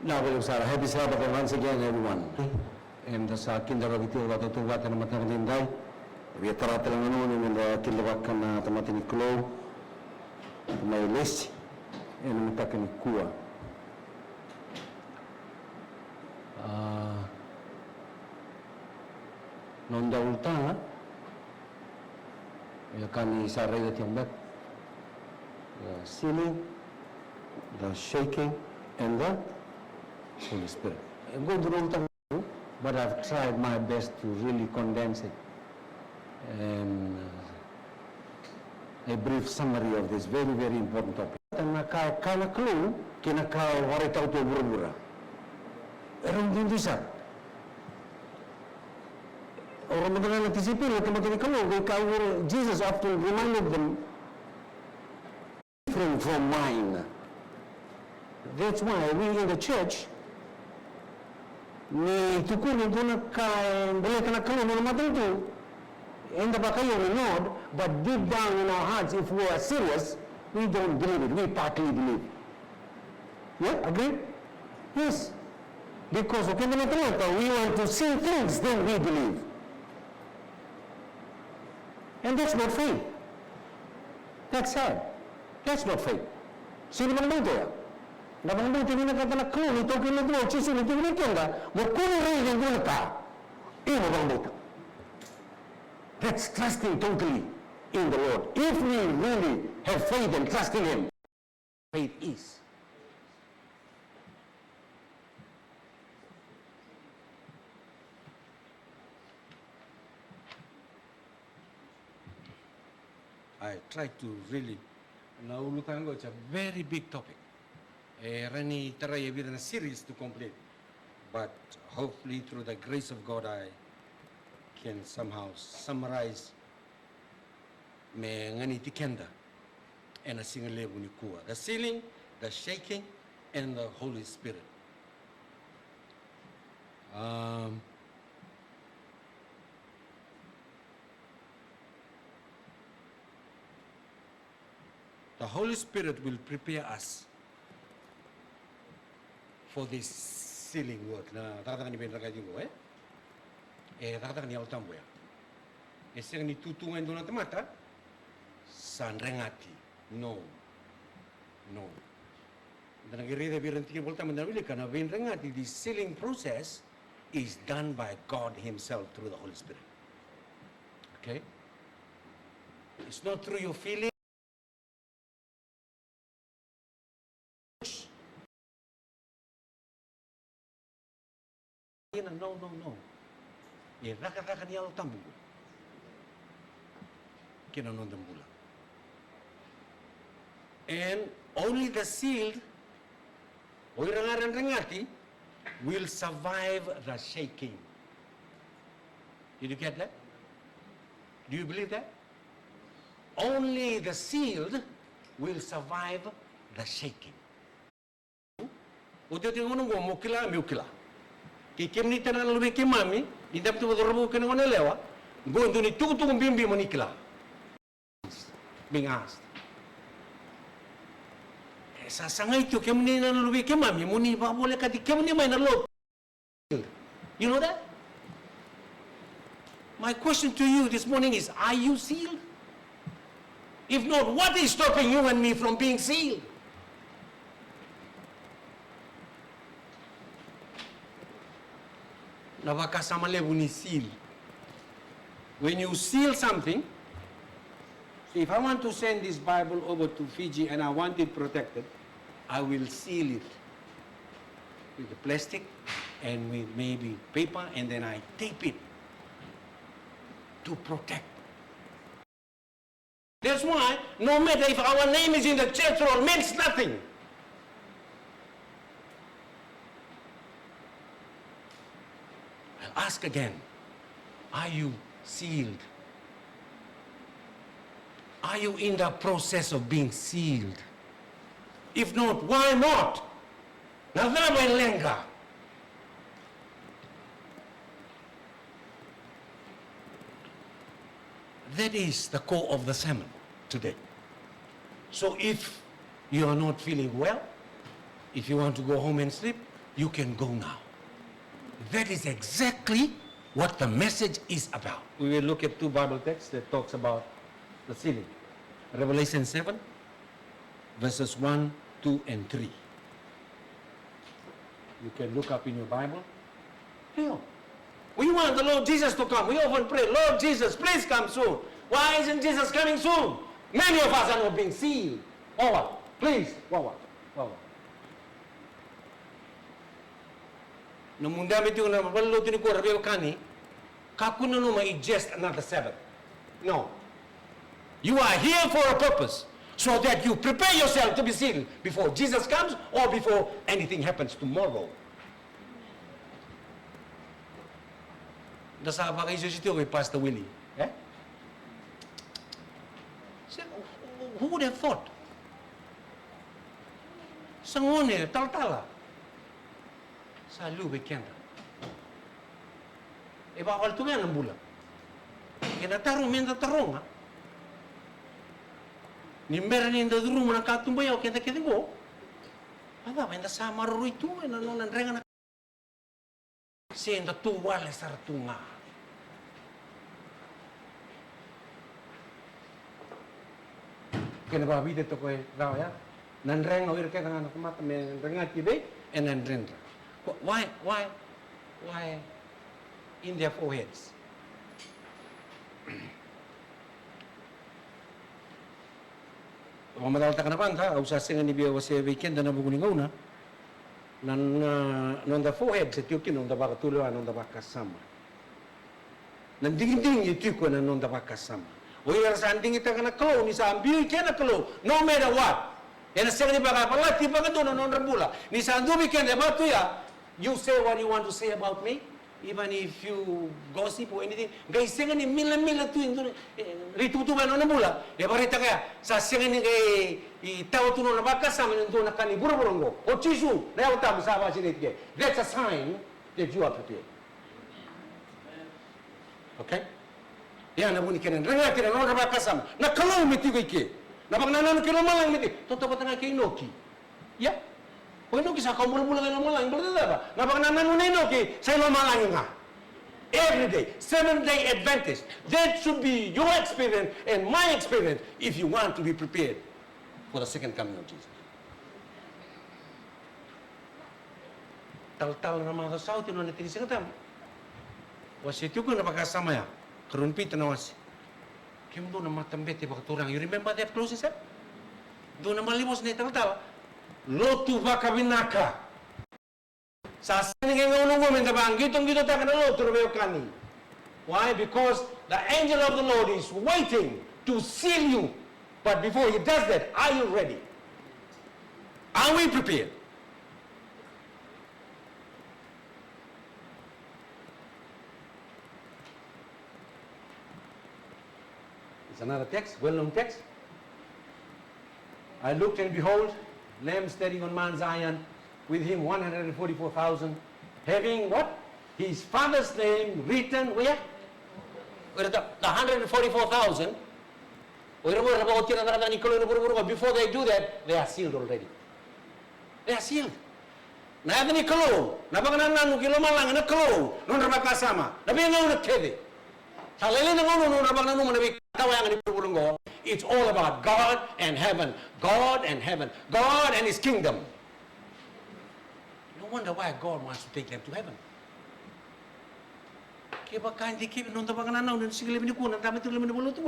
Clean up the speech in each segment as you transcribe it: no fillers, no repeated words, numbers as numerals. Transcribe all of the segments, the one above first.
Now, Baleiyasawa, happy Sabbath once again, everyone. And sa kindara biti wala to tuwa na matang dinday. We tara lang ano ni mga kilawakan na tamatin klo. May list and matakan kuwa. Nonda ulta ya kami saray dat yung back. The sealing, the shaking, and the Holy Spirit. I'm going to roll, but I've tried my best to really condense it. And a brief summary of this very, very important topic. Kana clue, kinaka warita uto burubura. Erong din disa. Orang madala natisipin, teman-teman clue, Jesus often reminded them from mine. That's why we in the church ni tukunin ko na balik na kayo na matuto. Hindi ba kayo renewed, but deep down in our hearts, if we are serious, we don't believe it. We partly believe. Yeah, agree? Yes. Because okay, we want to see things, then we believe. And that's not faith. That's sad. That's not faith. Sino bang dito ya? Nabang dito ni nakatala clue nito kinadro chisi nito kinakenda mo kuno rin yung gulta. Ino bang dito? That's trusting totally in the Lord. If we really have faith and trust in Him, faith is. I try to really, naulutan ko, it's a very big topic. Rani taray a series to complete, but hopefully through the grace of God, I can somehow summarize me ngani tikenda and a single level ni kuwa. The sealing, the shaking, and the Holy Spirit. The Holy Spirit will prepare us for this sealing work. Na takatakan ni Benra kayo takatakan ni Altambo ya. Siyang ni tutungan doon na tamata, san rengati. No. Dan nagirida biranti volta manawili ka na rengati. The sealing process is done by God Himself through the Holy Spirit. Okay? It's not through your feeling. No. Raka niya ang tambo. Kinanondang bulan. And only the sealed, o irangaran-rangati, will survive the shaking. Did you get that? Do you believe that? Only the sealed will survive the shaking. O dito yung unong mukila. Kikim ni tanan lubi kimami, indap tu robo kena ngone lewa, gondo ni tutu bimbi monikla. Being asked. Sa sangay tu kem ni nan lubi kimami, muni ba boleh kati kem ni main lo. You know that? My question to you this morning is, are you sealed? If not, what is stopping you and me from being sealed? Nabakasama level ni seal. When you seal something, so if I want to send this Bible over to Fiji and I want it protected, I will seal it with the plastic and with maybe paper, and then I tape it to protect. That's why no matter if our name is in the church roll, means nothing. Ask again, are you sealed? Are you in the process of being sealed? If not, why not? Lenga. That is the core of the sermon today. So if you are not feeling well, if you want to go home and sleep, You can go now. That is exactly what the message is about. We will look at two Bible texts that talks about the sealing. Revelation 7, verses 1, 2, and 3. You can look up in your Bible. Here. We want the Lord Jesus to come. We often pray, Lord Jesus, please come soon. Why isn't Jesus coming soon? Many of us are not being sealed. What? Please. What? No mundami tu na ballo tu ni ko rabe kani. Kakuna no may just another Sabbath. No. You are here for a purpose, so that you prepare yourself to be sealed before Jesus comes or before anything happens tomorrow. Nasaba kayo siya with Pastor Willie. Eh? Who would have thought? Sangone, tal-tala. Sa lube kenda. E bawal tu yan ang bulan. Kaya tarong menda tarong ha. Nimbera ni inda duru mana katumbayaw kenda go. Ada menda sama rui tu ena nonan rengan. Senda tu wale sartunga. Kena ba bide to ko raw ya. Nan reng awir ka ngana kumata me rengat kibe and nan reng. Why in their foreheads? Mamadal ta kana panta usa senga ni biya wase weekend na buguni nguna nan on the forehead se tiokin on the baka tulo on the baka sama nan ding itu ko nan on the baka sama o ira sanding ita kana klo ni sa ambiu kena klo no matter what ena senga ni baka palati baka dono non rambula ni sa andubi kena batu ya. You say what you want to say about me, even if you gossip or anything. Guys, senga ni mila tu indo ritu ba no nabula. E barita kaya sa senga ni kay itaw tu no nabaka sa men do nakani buro-burongo. O chisu, na utam sa ba sinit. That's a sign that you are prepared. Okay? Yan na buni kenen. Renga kenen no nabaka sa. Na kalo miti ke. Na pagnanan kilo malang miti. Totoo ba tanga kay Noki? Yeah. Kung ino kisa kau mula-mula kayo malang, berarti apa? Napag nananunino ki, sa ilo malang nga. Every day, 7-day Adventist. That should be your experience and my experience if you want to be prepared for the second coming of Jesus. Tal-tal na mga kasaw, tinuan natin isang katam. Wasityo ko na pagkasama ya, karunpit na wasi. Kaya mo doon na matambete bakaturang. You remember that closing set? Doon na malimos na tal-tal. Lotu baka binaka. Sa sinigay ng unong woman, tabang gitong-gito tayo na lotu rabayo kani. Why? Because the angel of the Lord is waiting to seal you. But before he does that, are you ready? Are we prepared? It's another text, well-known text. I looked and behold, Lamb standing on Mount Zion, with him 144,000, having what? His father's name written where? The 144,000. Before they do that, they are sealed already. They are sealed. Na ni kalo, na bangana kilo malang na kalo, non rabakasama. Nabi na kede. Sa lele na ngono na bangana nabi kawang ni purulungo. It's all about God and heaven. God and heaven. God and his kingdom. No wonder why God wants to take them to heaven. Kaya baka hindi kaya nung tabangan na nung sige lebih kunan kami tu lebih bulu tu.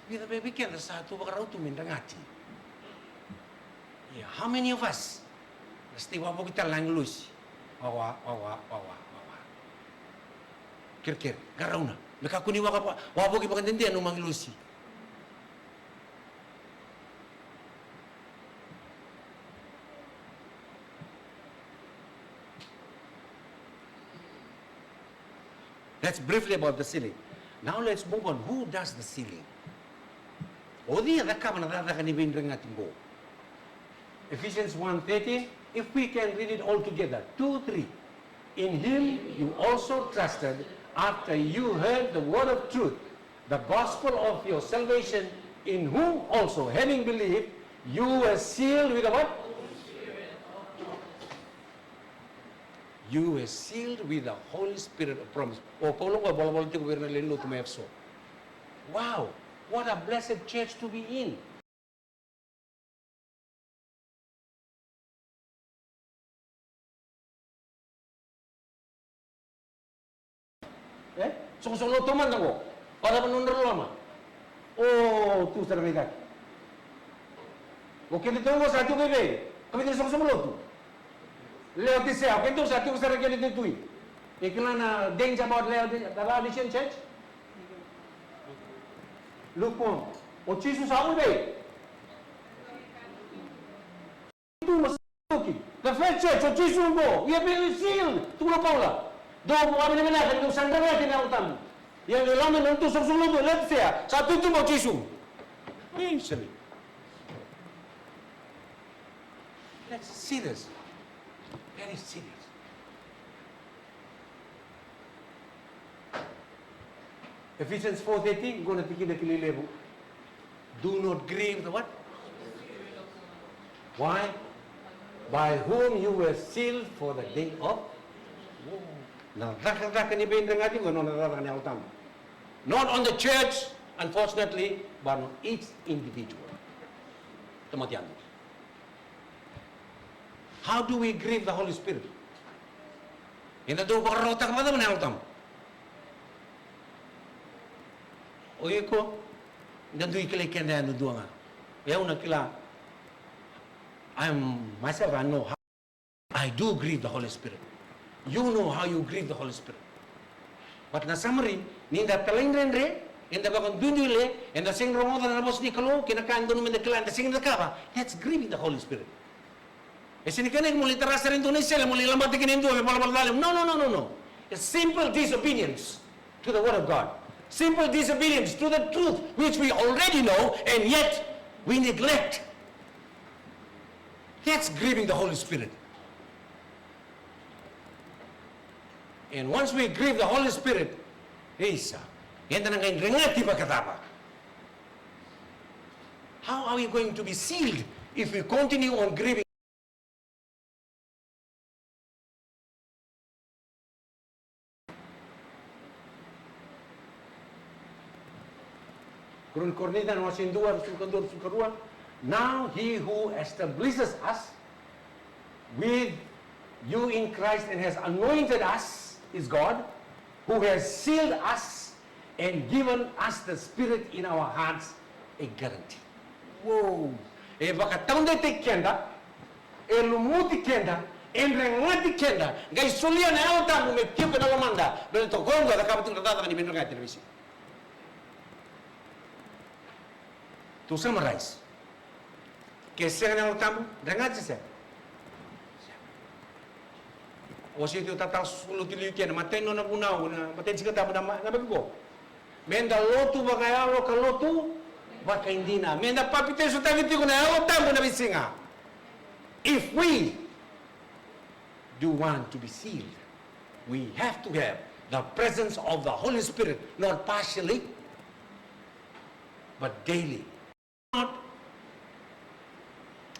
Kita berpikir satu baka raw tu mindangati. Yeah, how many of us? Pasti wabo kita langlus. Wawa. Kir garaw na. Nakakuni wabo ki pakantindihan nung manglusi. That's briefly about the sealing. Now let's move on. Who does the sealing? Odi adaka manadada kanibin rengating go. Ephesians 1:13. If we can read it all together. 2-3. In him you also trusted after you heard the word of truth, the gospel of your salvation, in whom also, having believed, you were sealed with a what? You were sealed with the Holy Spirit of promise. O Paulo ko bola-bola ti gobyerno lendo tumefso. Wow, what a blessed church to be in. Sung-sung tuman ako. Para manunod lama. Oh, tu sa ramidad. O kini tungo sa ating bebe. Kami din sung-sung lotu. Laodicea, kini tungo sa ating sa regyan ito tuwi. Ikilan na things about Laodicean church? Lukewarm. O Jesus sa bebe. Itu masuk. The first church, o Jesus mo. We have been sealed. Tulo Paula. Doon mo kami naman natin, yung sandang natin na utang. Yang ilaman ng tusok sulod, let's say, sa tuto mo, Jesus. Easily. Let's see this. Very serious. Ephesians 4:13, guna tikin na kililebo. Do not grieve the what? Why? By whom you were sealed for the day of not on the church, unfortunately, but on each individual. How do we grieve the Holy Spirit? Ina do ba rota ka madam na utam? Oye ko, ndandu ikile kenda no duanga. Ya una kila myself I know how I do grieve the Holy Spirit. You know how you grieve the Holy Spirit. But na summary, ninda talingrenre, inda bakon dundule, and the sing romoda na bos ni kalo, kinakain doon the klan, the sing the kaba. That's grieving the Holy Spirit. E sinikanig mo literas sa Indonesia, mo lilambat tikin Indo, no. It's simple disobedience to the word of God. Simple disobedience to the truth, which we already know, and yet we neglect. That's grieving the Holy Spirit. And once we grieve the Holy Spirit, how are we going to be sealed if we continue on grieving? Now he who establishes us with you in Christ and has anointed us is God, who has sealed us and given us the Spirit in our hearts, a guarantee. Whoa! E baka taunde te kenda, e lumuti kenda, e rengati kenda, gai sulia na alta mo me tiyo ka na lamanda, pero to gonga da kapatung tatata ni menor kaya televisi. To summarize, que se na alta mo, rengati se. O siya tatang sulo tilikin, matay no na bunaw, matay siya tabo na mabigo. Menda lotu ba kaya lo kalotu, baka hindi na. Menda papitay sa tagiti ko na o tabo na bisinga. If we do want to be sealed, we have to have the presence of the Holy Spirit, not partially, but daily. Not.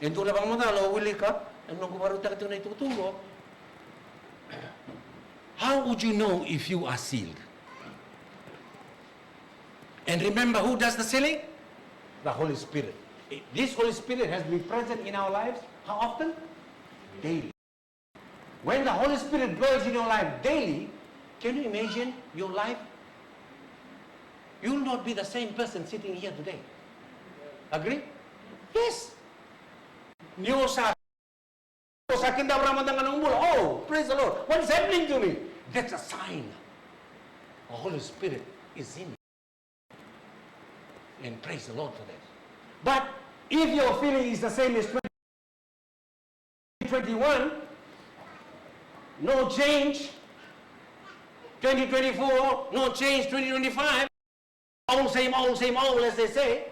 Ito na bang matalo, wili ka, anong kumarot na ito na itutungo. How would you know if you are sealed? And remember who does the sealing? The Holy Spirit. This Holy Spirit has been present in our lives. How often? Daily. When the Holy Spirit dwells in your life daily, can you imagine your life? You will not be the same person sitting here today. Agree? Yes. Oh, praise the Lord. What is happening to me? That's a sign. The Holy Spirit is in you. And praise the Lord for that. But if your feeling is the same as 2021, no change. 2024, no change. 2025, all same, as they say.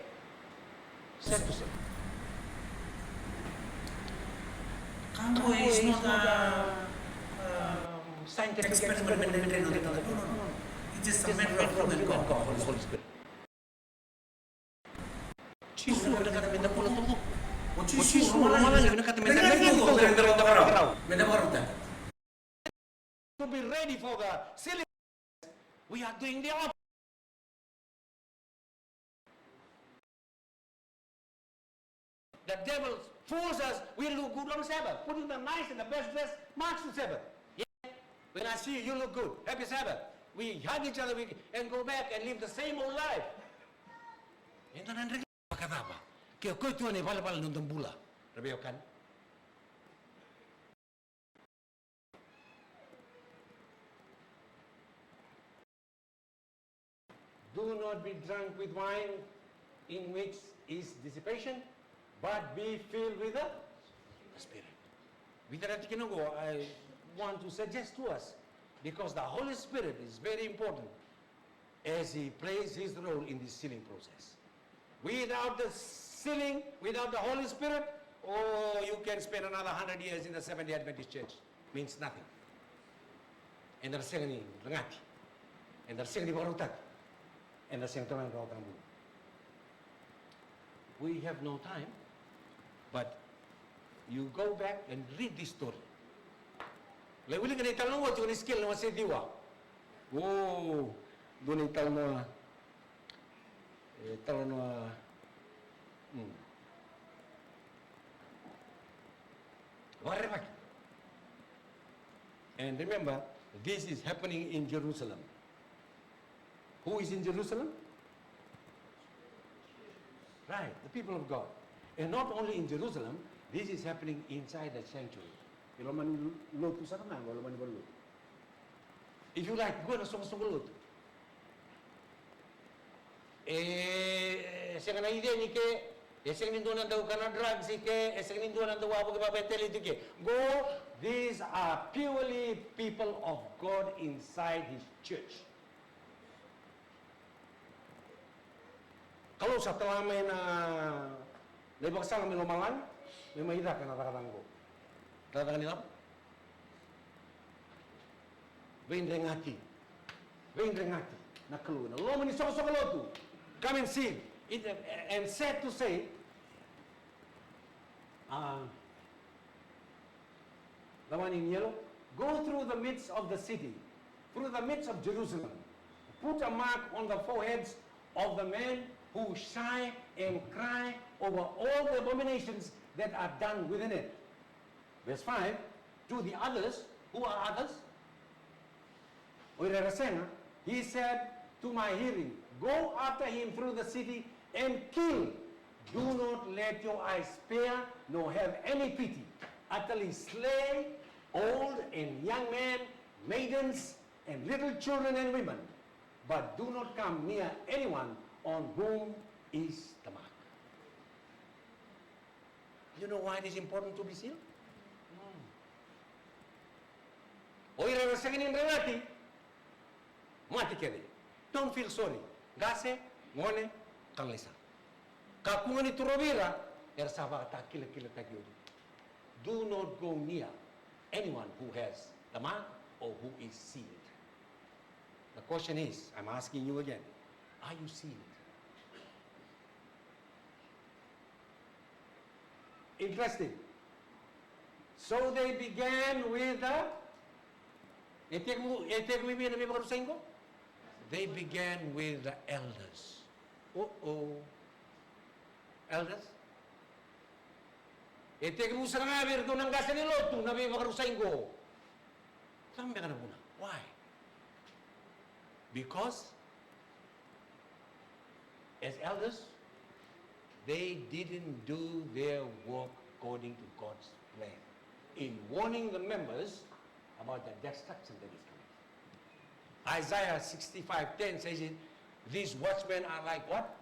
Sad to say. Kanto is not a scientific experiment. No. It is a matter of God. The Holy Spirit. Jesus, nakatamin na po na ito. Jesus, nakatamin na po na ito. to be ready for the ceiling, we are doing the opposite. The devil fools us. We look good on Sabbath, putting the nice and the best dress marks the Sabbath. Yeah. When I see you, you look good. Happy Sabbath. We hug each other and go back and live the same old life. Ito na rin kata apa? Kaya ko ito ni pala nung bula. Rabiyo kan? Do not be drunk with wine in which is dissipation, but be filled with the Spirit. With that, I want to suggest to us, because the Holy Spirit is very important as He plays His role in this sealing process. Without the sealing, without the Holy Spirit, oh, you can spend another 100 years in the Seventh-day Adventist Church. Means nothing. And there's second langati. And there's second barutat. And there's second tambu. We have no time, but you go back and read this story. Like, wili ka na italong what yung skill na masitiwa. Oh, doon italong na and remember, this is happening in Jerusalem. Who is in Jerusalem? Right, the people of God. And not only in Jerusalem, this is happening inside the sanctuary. If you like, go to Songolot. Siya nga na-idea ni ke, siya nga ninduan daw ka na drugs, siya nga ninduan daw wabo ka papeteli ito ke. Go, these are purely people of God inside His church. Kalau sa telah may na naibagsalang may lumangan, may mahida ka na takatanggo. Takatanggo nila? Vendrengati. Vendrengati. Nakalu. Naloma ni sokolotu. Come and see. And said to say, the one in yellow, go through the midst of the city, through the midst of Jerusalem. Put a mark on the foreheads of the men who sigh and cry over all the abominations that are done within it. Verse 5, to the others, who are others? He said to my hearing, go after him through the city and kill. Do not let your eyes spare, nor have any pity. Utterly slay old and young men, maidens, and little children and women. But do not come near anyone on whom is the mark. You know why it is important to be sealed? Oy, rarasakin yung relati. Mati kere. Don't feel sorry. Gase, ngone, kalisa. Kakungan ito rovira, ersava ta kila tagyodi. Do not go near anyone who has the mark or who is sealed. The question is, I'm asking you again, are you sealed? Interesting. So they began with the they began with the elders. Elders? Why? Because as elders, they didn't do their work according to God's plan in warning the members about the destruction that is coming. Isaiah 65:10 says it, these watchmen are like what?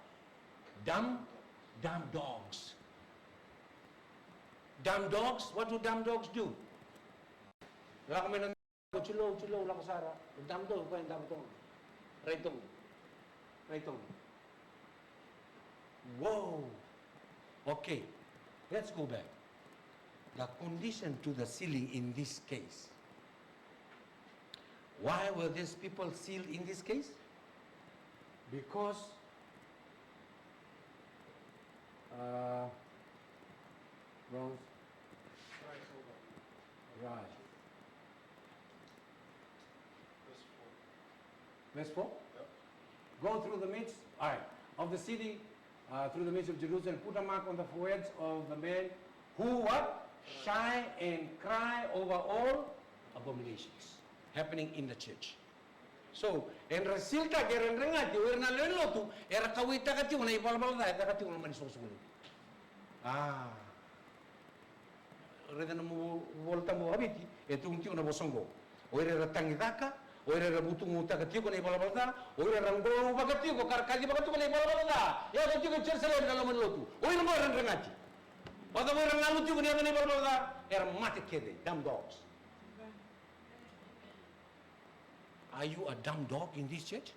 Dumb dogs. Dumb dogs? What do dumb dogs do? Dumb dog, right on. Whoa. Okay, let's go back. The condition to the sealing in this case. Why were these people sealed in this case? Because right. Verse 4. Go through the midst, all right, of the city, through the midst of Jerusalem, put a mark on the foreheads of the men who what? Shy and cry over all abominations happening in the church. So, en resulta que en rengati, o na lelo tu, era kawita kati una ibalbal da, da kati una manisosulu. Ah. Reda na mo volta mo habiti, e tu unti una bosongo. O era tangidaka, o era butung uta kati ko na ibalbal da, o era rango ba kati ko karkadi ba kati ko na ibalbal da. Ya kati ko Jerusalem na laman lotu. O era mo rengati. Pada mo rengalu tu ko na ibalbal da, era mate kede, damn dogs. Are you a dumb dog in this church?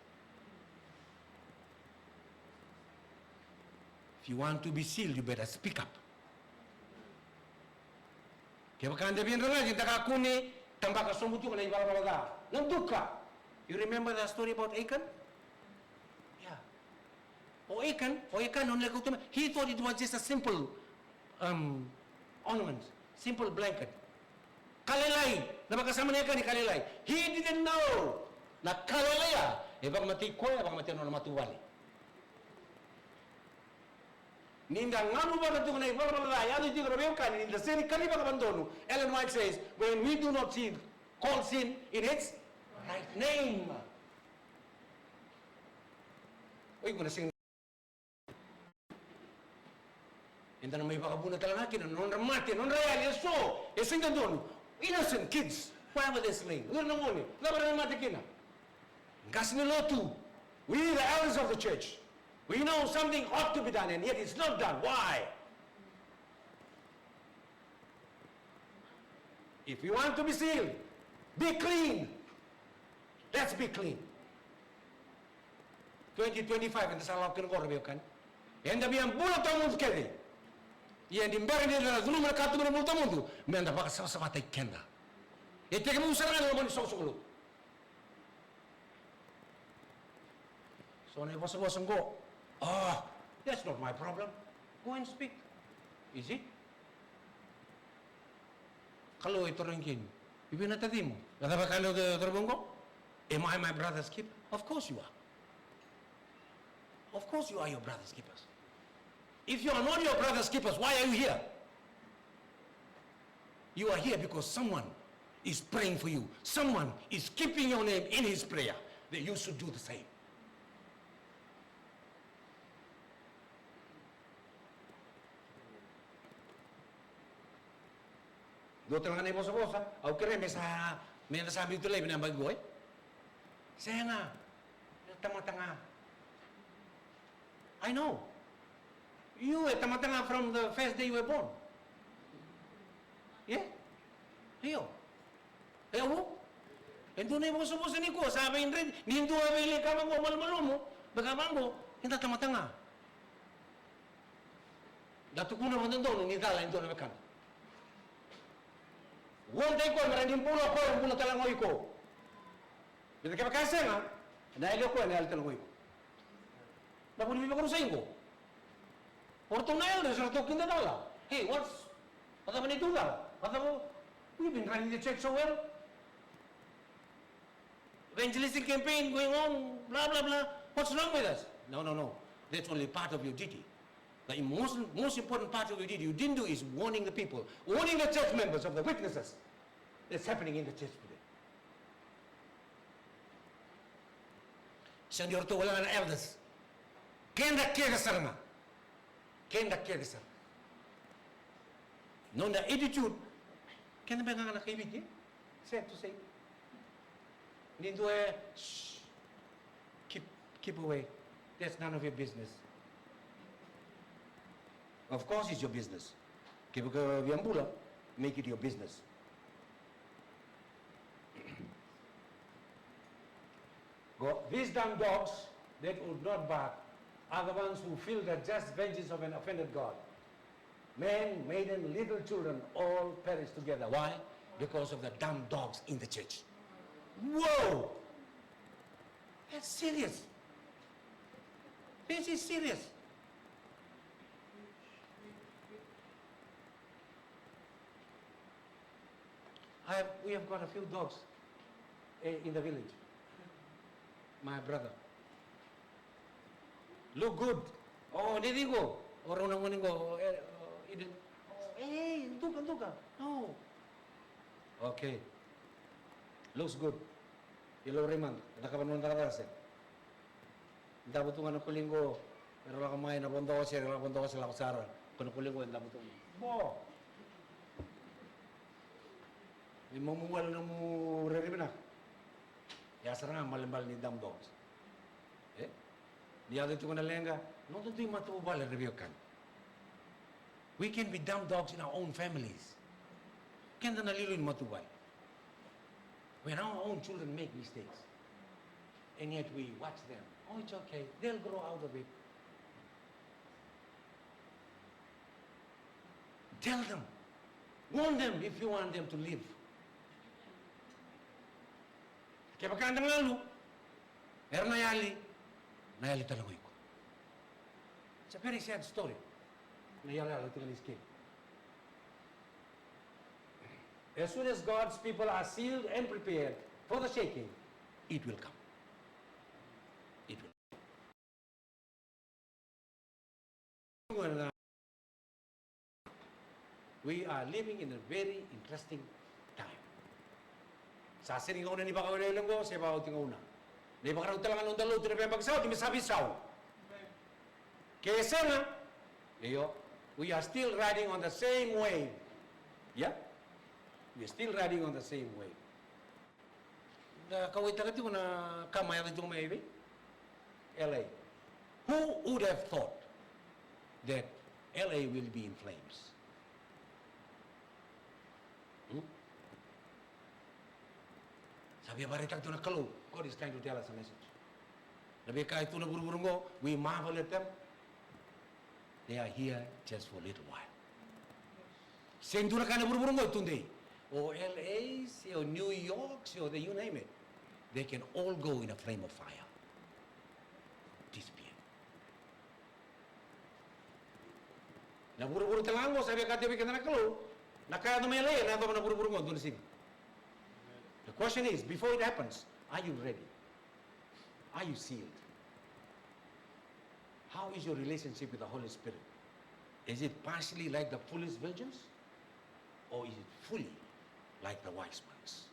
If you want to be sealed, you better speak up. Kaya baka anda bien rengaji, taka kuni, tambah kasong butu kana ibala bala da. Nanduka. You remember the story about Achan? Yeah. Achan, he thought it was just a simple ornament, simple blanket. Kalelai, napakasama ni Achan ni kalelai. He didn't know na kalelaya, baka mati koy, baka mati ano na matuwali. Ninda nganu ba katu na ibala bala da, yado iti grabe kan, ninda seni kali baka bandono. Ellen White says, when we do not see, call sin in its right name. Oy, kuna sing. Inda na may baka buna talaga kina, non ramate, non real, eso, esing gandono. Innocent kids, why were they slain? We're no money. Never ramate kina. Gasnilotu, we the elders of the church, we know something ought to be done and yet it's not done. Why? If you want to be sealed, be clean. Let's be clean. 2025 in the Salah can go kan. And the biang bulat tamu kedi. Yang dimbarang dia dalam zulum mereka tu bulat tamu tu. Menda baka sama-sama tak kena. Itu kamu usahakan orang sok-sok. So when I was go, that's not my problem. Go and speak. Is it? Kalau itu rengkin, ibu nak tadi mu. Kata apa kalau terbongkok? Am I my brother's keeper? Of course you are. Of course you are your brother's keepers. If you are not your brother's keepers, why are you here? You are here because someone is praying for you. Someone is keeping your name in his prayer. That you should do the same. Do tangan ibu bosa, au kere mesa sabi tu lagi nambah gue. Saya nga, tama-tanga. I know. You are tama-tanga from the first day you were born. Yeah? Ayo. Ayo. Ento na ibu bosa ni ko, sabi rin, nindu abili ka mo mal-malumo, bagamango, hindi tama-tanga. Datu kuna mo doon, ni dala ento na mekan. One day ko, maraming pulo ko, ang pulo talangoy ko. Bila ka makasya nga, dahil ko, dahil talangoy ko. Dapat hindi ko sa inyo. Portong na yun, sa tokin na dala. Hey, what happened to that? We've been running the church so well. Evangelistic campaign going on, blah, blah, blah. What's wrong with us? No. That's only part of your duty. The most important part of your duty you didn't do is warning the people, warning the church members of the witnesses that's happening in the church today. Senyor to wala na elders. Kenda kega saranga. No, the attitude, kenda ba nga nakibig sad to say. Nindo keep away. That's none of your business. Of course it's your business. Keep viambula, make it your business. These dumb dogs that would not bark are the ones who feel the just vengeance of an offended God. Men, maiden, little children all perish together. Why? Because of the dumb dogs in the church. Whoa! That's serious. This is serious. We have got a few dogs in the village. my brother. Look good. Oh, there you go. Orang orang go. Hey, duka. No. Okay. Looks good. Ilo reman. Nakapanon takarase. Dapat tungan ako linggo. Pero lang kamay na punta ko siya lakasara. Kung ako linggo, dapat tungan. Bo. Imumuwal na mo re-reman na. Yasa nga malimbal ni dumb dogs. Di ada tungan na lenga. No, don't do matubal na review kan. We can be dumb dogs in our own families. Kaya na nalilo yung matubal. When our own children make mistakes, and yet we watch them. Oh, it's okay. They'll grow out of it. Tell them. Warn them if you want them to live. Kaya pagkandang lalu, meron nayali talaga ko. It's a very sad story. Nayali talaga his kid. As soon as God's people are sealed and prepared for the shaking, it will come. It will. We are living in a very interesting time. Sa sining una ni baka wala lang ko, sa bawo tinga una. Ni baka raw talaga nung dalo tinapay pagsaw, timisabisaw. Kesa nga, we are still riding on the same wave. Yeah? We are still riding on the same wave. Kawit na ko na kamay na itong maybe? LA. Who would have thought that LA will be in flames? Sabi ba rin ito na kalo? God is trying to tell us a message. Sabi kahit ito na buru-buru mo, we marvel at them. They are here just for a little while. Same do na ka na buru-buru mo today. Or LA, or New York, or you name it. They can all go in a flame of fire. Disappear. Na buru-buru talang mo, sabi ka tibi ka na nakalo. Nakaya na may LA, na ito na buru-buru mo, doon sini. The question is, before it happens, are you ready? Are you sealed? How is your relationship with the Holy Spirit? Is it partially like the foolish virgins? Or is it fully like the wise ones?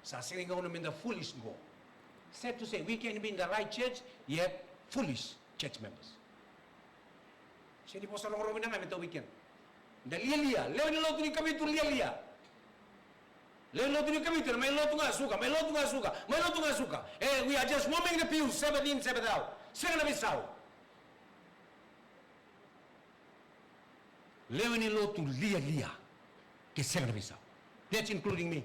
Sa sining ako namin the foolish go. Sad to say, we can be in the right church, yet foolish church members. Sini po sa lorong na namin ito weekend. Dalilia, leo ni loto ni kami ito lilia. Leo loto ni kami ito, may loto nga suka. We are just warming the pews, 7 in, 7 out. Sing na bisaw. Leo ni loto lilia. Kaya na bisaw. That's including me.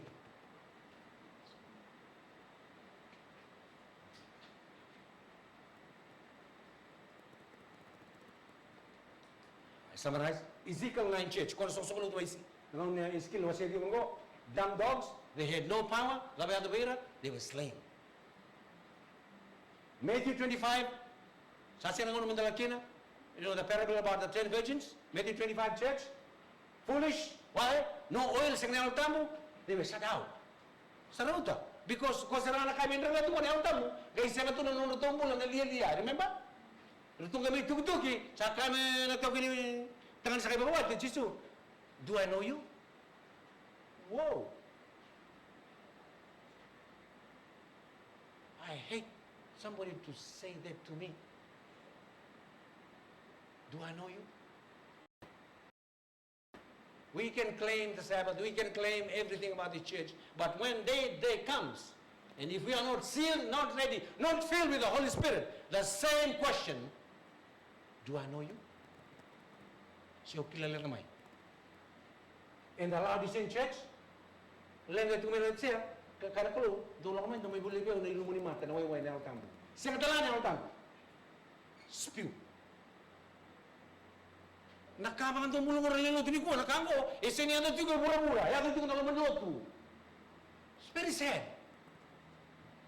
I summarize. Ezekiel 9 church. Kung sa susunod mo ng skill was said yung go, dumb dogs, they had no power, they were slain. Matthew 25, sa siya naman mandalakina, you know the parable about the 10 virgins, Matthew 25 church, foolish, why? No oil sa ngayon tamo, they were shut out. Sa ruta. Because kung sa na kami nila ito, ngayon tamo, kaya siya na ito nanunutong mo lang naliya-liya, remember? Rutong kami tuki-tuki, sa kami nagtawag ni tangan sa kay bawat, Jesus, do I know you? Whoa. I hate somebody to say that to me. Do I know you? We can claim the Sabbath, we can claim everything about the church, but when day comes, and if we are not sealed, not ready, not filled with the Holy Spirit, the same question, do I know you? Siya kilala naman. In the Laodicean church, lenga tumilat siya, kada kalu, doon lang naman, may buligaw na ilumuni mata, na wayway na altambo. Siya katala na altambo. Spew. Nakamangan doon mulong orang lelo tini ko, nakango, ese niya na tigo pura-pura, ya na tigo na laman lotu. It's very sad.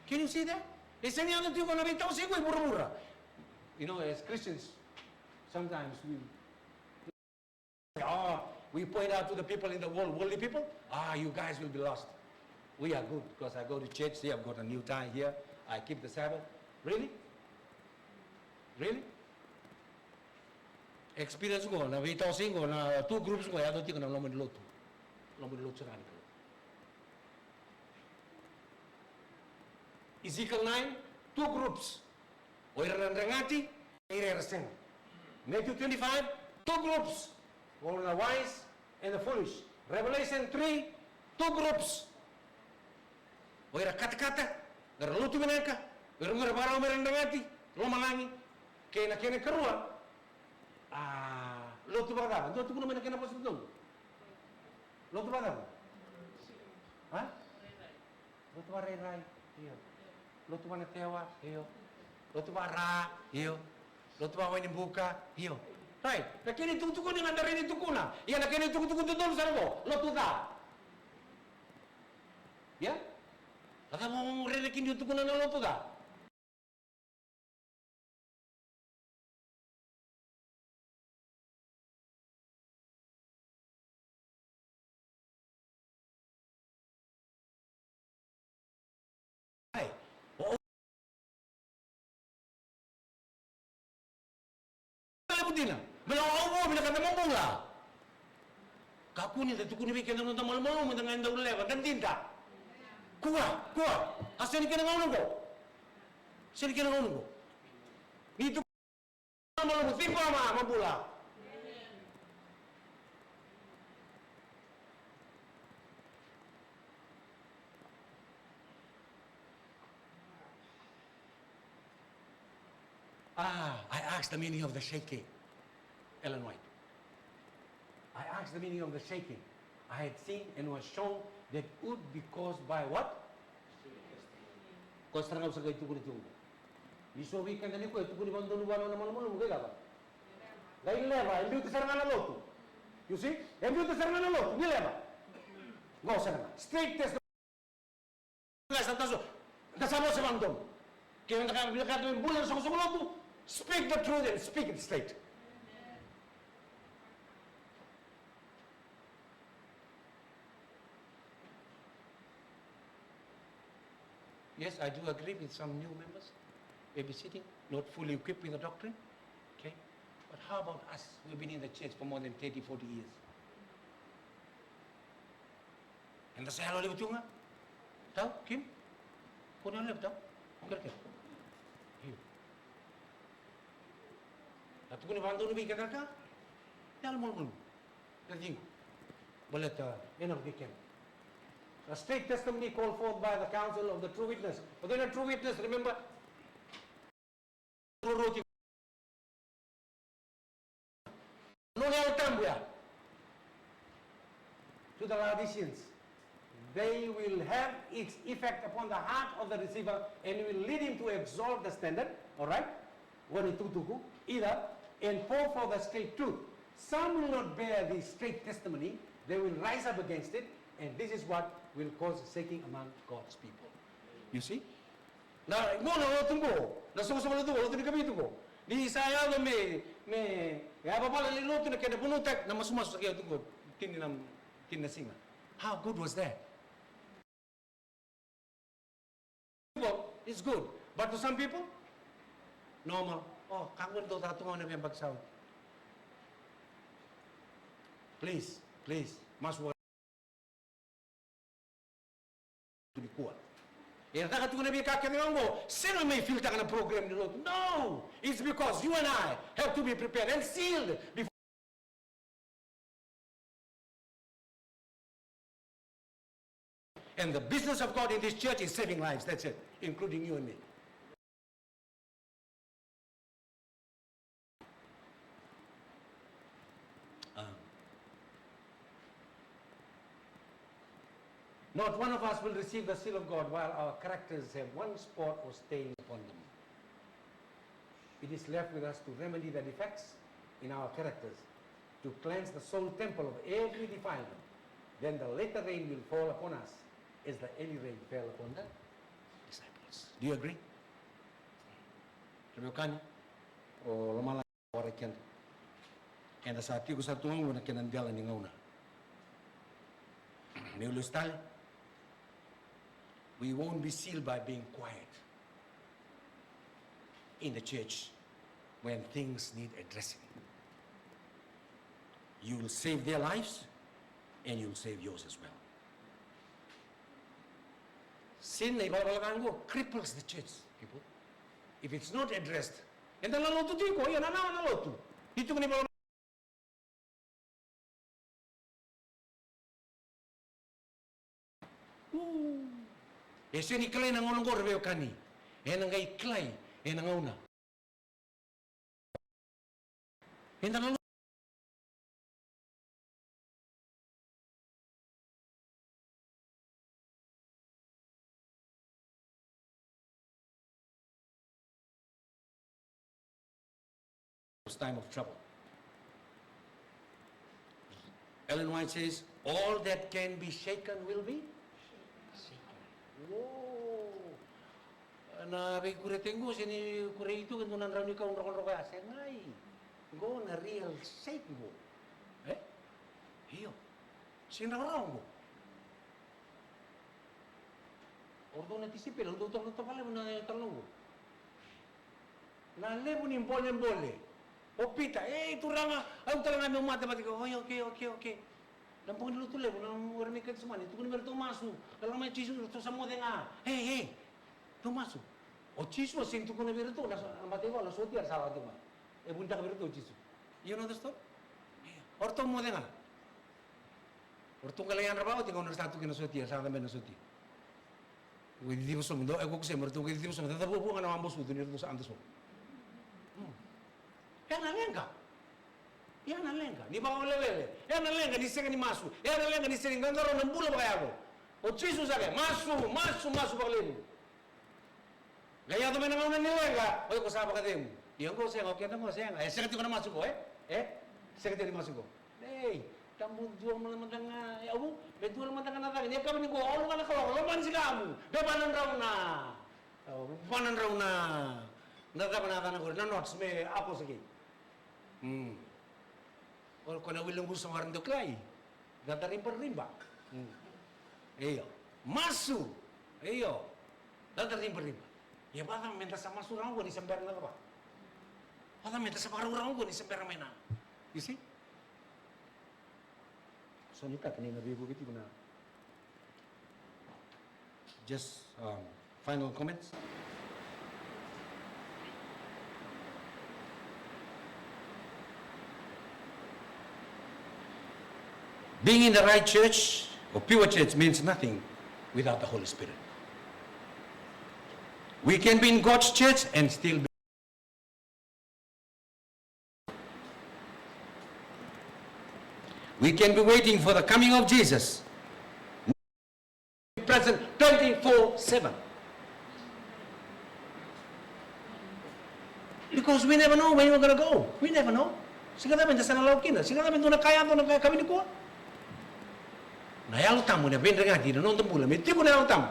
Can you see that? Ese niya na tigo na bitaw sigo pura-pura. You know, as Christians, sometimes we point out to the people in the world, worldly people, you guys will be lost. We are good because I go to church, see, I've got a new tie here. I keep the Sabbath. Really? Really? Experience ko na witnessing ko na two groups ko ya doti ko na lomo lotu. Lomo lotu rani ko. Ezekiel 9, two groups. Oira rangati, ira raseng. Matthew 25, two groups. All the wise and the foolish. Revelation 3, two groups. Oira kata-kata, gara lutu menaka, gara ngara barang merendangati, lomalangi, kena kerua. Lutu bagada, lutu kuno menaka na positung. Lutu bagada. Hah? Lutu barai-rai, iyo. Lutu mana tewa, iyo. Lutu bara, iyo. Lutu bawa ini buka, iyo. Right, nakini tuku dengan dari ini tukuna. Iya nakini tuku tutul sarbo, lutu ta. Ya? Kata mau redekin di tukuna na lutu ta. Putina, belum bila kata mau lah. Kaku ni tu kuni bikin nonton malam-malam dengan anda ulah dan tinta. Kuah. Asal ni kena ngau nunggu. Asal ni kena ngau nunggu. Ni tu malam tipu ama mabula. I asked the meaning of the shaking, Ellen White. I asked the meaning of the shaking. I had seen and was shown that would be caused by what? Kau serang usah itu kulit tunggu. Isu weekend ni kau itu kulit bantu luar mana malam-malam gaya apa? Gaya leva, ambil tu serangan lotu. You see? Ambil tu serangan lotu, ni leva. Gak serangan. Straight test. Nggak santaso. Nggak sama sebandung. Kaya nak bila kata bulan song-song lotu. Speak the truth and speak it straight. Yes, I do agree with some new members. Maybe sitting, not fully equipped with the doctrine. Okay? But how about us? We've been in the church for more than 30, 40 years. And the salo lew tunga. Tahu, Kim? Kau nak lew tahu? Kira-kira.Atu kuni bantu ni bikin kata, jangan malu-malu. Jadi, boleh tu, end of weekend. A straight testimony called forth by the council of the true witness. But then a true witness, remember, no tambuya to the Laodiceans. They will have its effect upon the heart of the receiver and will lead him to exalt the standard, all right? When it tuku, either, and fall for the straight truth. Some will not bear the straight testimony, they will rise up against it, and this is what will cause shaking among God's people. You see? Now, no, tunggu. Na sama-sama lu ni kami tunggu. Di saya na me ya bapa la lu tu na kena punutak na masuk kaya tunggu. Tin na singa. How good was that? It's good. But to some people, normal. Oh, kangen tu tak tunggu na yang bagsaw. Please, must work to be cool. Yang tak tunggu na biar kakek ngomong, sino may filter ka na program ni Lord? No, it's because you and I have to be prepared and sealed before. And the business of God in this church is saving lives. That's it, including you and me. Not one of us will receive the seal of God while our characters have one spot or stain upon them. It is left with us to remedy the defects in our characters, to cleanse the soul temple of every defilement. Then the latter rain will fall upon us as the early rain fell upon the disciples. Do you agree? Rebekan o lamala warakian. And the saati ko sa tuwang mo na kinandiala ni ngauna. Ni ulustal. We won't be sealed by being quiet. in the church when things need addressing. You will save their lives and you will save yours as well. Sin na ibabalakan ko cripples the church, people. If it's not addressed, and then naloto ko, yan na naloto. Dito ko ni balakan. Yesu ni klay nang ulong ko reveo kani. En ang klay, en ang una. En ang time of trouble. Ellen White says, all that can be shaken will be shaken. Whoa. Na rin kure tengo, sini kure itu kan tunan rami ka unro kaya sengai. Go na real shake go. Iyo. Sin raw go. Ordo na tisipil, ordo to pala na talong go. Na lebo ni mbole. Opita, itu ranga, aku talaga may matematika. Okay. Lampung dulu tuh lebo, nang orang ikat semua ni. Tukun bertu masuk, kalau may cisu tu sama dengan, hey, tu masuk. O cisu sing tukun bertu, nasa matematika, nasa sotiar salah tu mah. Bunta bertu cisu. You know the story? Orto mo dengan. Orto kalayan rabaw, tinggal nasa satu kena sotiar, salah tambah nasa sotiar. Widi di musuh mundo, aku kusem bertu, widi di musuh mundo. Tapi bukan nama bos tu ni tu sa antus mo. Yan nalenga. Ni ba olelele? Yan nalenga ni sega ni masu. Yan nalenga ni sega ngandaro ng bula ba kaya ko? O chisu sa kaya, masu ba kalin? Gaya to may nangauna nilenga. O ko saba ka din. Iyon ko siya, okay na mo siya. Sega ti ko na masu ko Sega ti masu ko. Hey, kamu jual malam tengah. Ya bu, betul malam tengah natang. Ni kami ni ko olo kana kalau man si kamu. Bebanan raw na. Bebanan raw na. Nagkapanatan ko na notes may ako sige. Or kung nawilang gusto ng harang doklay, datarimpa-rimba. Iyo. Masu. Iyo. Datarimpa-rimba. Ya patang minta sa masu rang ko ni sambar na ka ba? Patang minta sa parang ko ni sambar na. You see? So nita kanina bibo kiti ko na. Just final comments. Being in the right church or pure church means nothing without the Holy Spirit. We can be in God's church and still be. We can be waiting for the coming of Jesus. Present 24/7. Because we never know where you're going to go. We never know. Siguramente sa nalawkin na. Siguramente na kaya ito na kami ni ko. Nayalo tamu na ben renga di non tembula me tipo nayalo tamu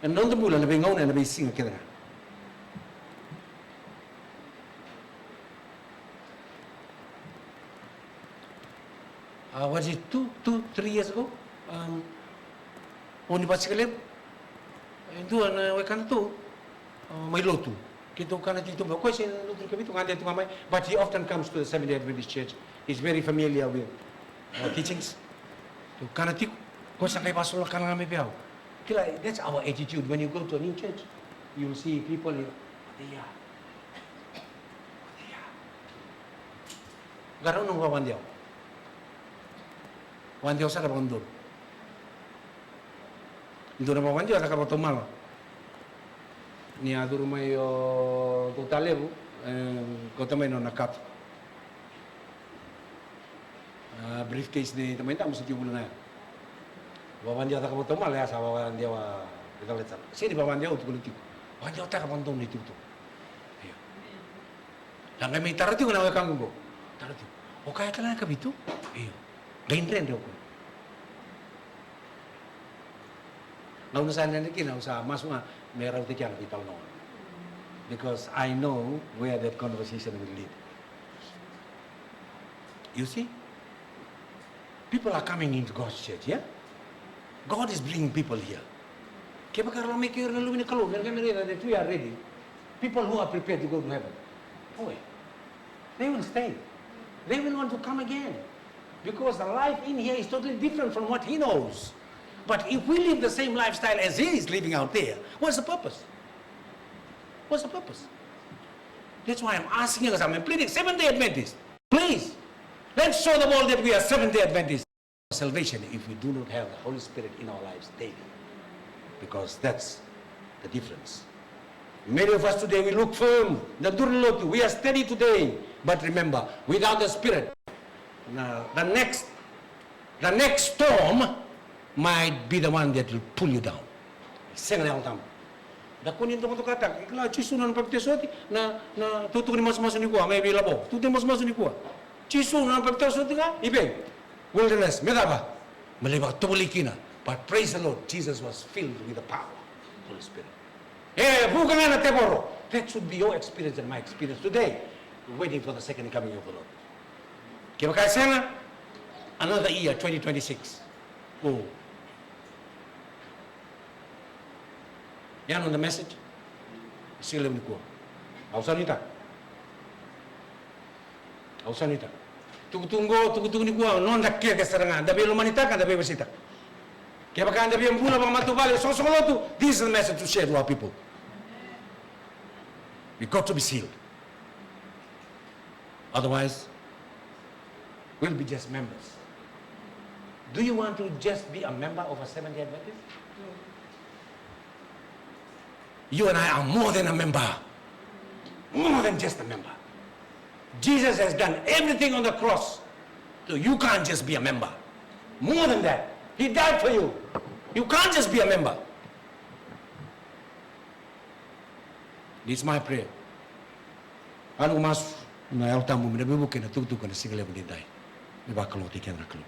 non tembula na ben ngauna na ben singa keda was it 3 years ago oni pasikale itu na we kan tu may lotu kito kana dito ba ko sin lotu kabito ngande tu ngamay but he often comes to the Seventh-day Adventist Church. He's very familiar with teachings tu kana tiko. Kung sa kay pastor ka na may biyaw. That's our attitude. When you go to a new church, you'll see people, they are. Garo nung wawandiyaw. Wandiyaw sa kabondol. Ito na wawandiyaw, sa kabotumal. Niya duro may tutalebu, kota may no nakat. Briefcase ni tamay tamo sa tibulo na yan. Wawandiyaw tak kamu tomal ya sa wawandiyaw kita lihat. Sini wawandiyaw untuk politik. Wawandiyaw tak kamu tom itu tu. Iya. Lang kami tarati ko na wa kang go. Tarati. O kaya kala ka bitu? Iya. Lain ren ko. Nauna sa nan kina sa masuma meraw ti kyang ital no. Because I know where that conversation will lead. You see? People are coming into God's church, yeah? God is bringing people here. Kaya baka may kayo na lumina kalong, kaya kami rin that we are ready. People who are prepared to go to heaven, boy, they will stay. They will want to come again. Because the life in here is totally different from what he knows. But if we live the same lifestyle as he is living out there, what's the purpose? What's the purpose? That's why I'm asking us, I'm pleading Seventh-day Adventists. Please, let's show the world that we are Seventh-day Adventists. Salvation if we do not have the Holy Spirit in our lives daily. Because that's the difference. Many of us today, we look firm. We are steady today. But remember, without the Spirit, the next storm might be the one that will pull you down. Senang yang utama. Dakon yung tumato kata, ikla chisu na napapitesoti na tutuk ni mas-mas ni kuha, may bilabo. Tutuk mas-mas ni kuha. Chisu na napapitesoti ka, ibig. Wilderness, medaba. Malibak tubulikina. But praise the Lord, Jesus was filled with the power of the Holy Spirit. Bukan na teboro. That should be your experience and my experience today, waiting for the second coming of the Lord. Kaya kaya another year, 2026. Oh. Yan on the message. Sila ni ko. Ausanita. Tunggu ni ko non dakya ka serangan. Dabi lumanita ka dabi besita. Kaya baka dabi ang bula mga matubali. So this is the message to share to our people. We got to be sealed. Otherwise, we'll be just members. Do you want to just be a member of a Seventh-day Adventist? You and I are more than a member. More than just a member. Jesus has done everything on the cross. So you can't just be a member. More than that. He died for you. You can't just be a member. This is my prayer. Ano mas na alta mo, minabibukin na tugtugan na sigla mo din tayo. Ibakalo, tikin na kalo.